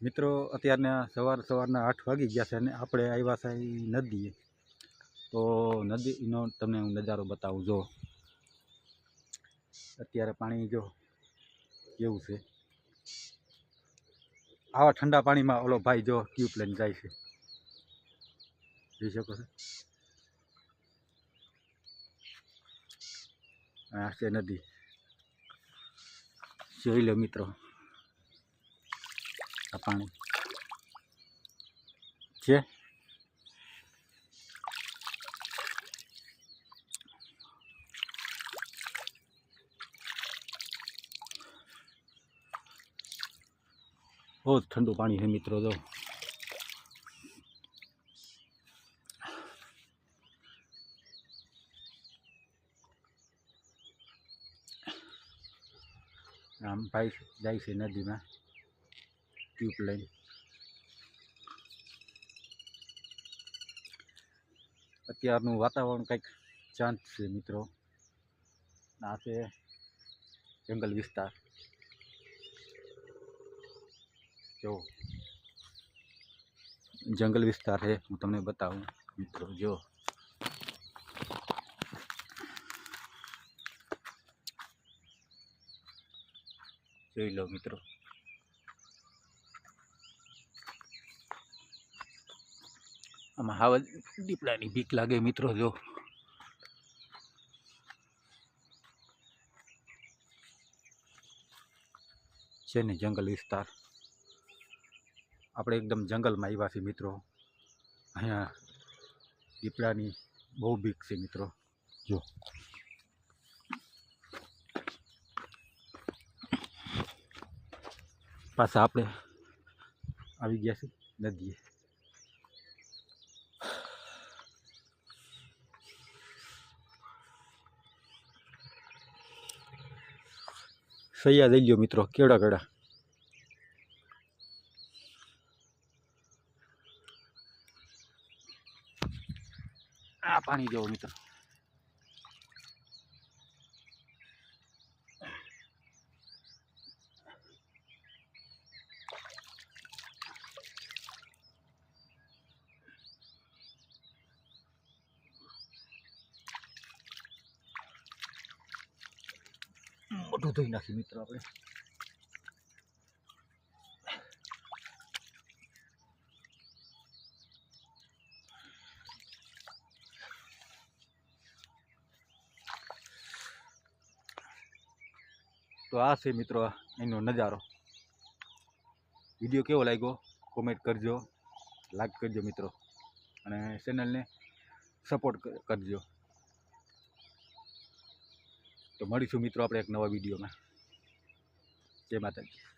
મિત્રો અત્યારના સવારના 8 વાગી ગયા છે અને આપણે આવ્યા છે નદીએ। તો નદીનો તમને હું નજારો બતાવું। જો અત્યારે પાણી જો કેવું છે। આવા ઠંડા પાણીમાં ઓલો ભાઈ જો ટ્યુબ લઈને જાય છે, જોઈ શકો છો। આ છે નદી, જોઈ લો મિત્રો। આ પાણી છે બહુ જ ઠંડુ પાણી છે મિત્રો। જો આમ ભાઈ જાય છે નદીમાં ટ્યુબ લઈને। અત્યારનું વાતાવરણ કંઈક શાંત છે મિત્રો। આ છે જંગલ વિસ્તાર, જો જંગલ વિસ્તાર છે, હું તમને બતાવું મિત્રો। જો જોઈ લો મિત્રો। આમાં હાવ દીપડાની બીક લાગે મિત્રો। જો છે ને જંગલ વિસ્તાર, આપણે એકદમ જંગલમાં આવ્યા છીએ મિત્રો। અહીંયા દીપડાની બહુ બીક છે મિત્રો। જો પાછા આપણે આવી ગયા છીએ નદીએ। સૈયા લઈ લ્યો મિત્રો, કેવડા કેવડા। આ પાણી જોવો મિત્રો, મોઢું ધોઈ નાખી મિત્રો આપણે। તો આ છે મિત્રો એનો નજારો। વિડીયો કેવો લાગ્યો કોમેન્ટ કરજો, લાઈક કરજો મિત્રો, અને ચેનલને સપોર્ટ કરજો। તો મળીશું મિત્રો આપણે એક નવા વિડીયોમાં। જય માતાજી।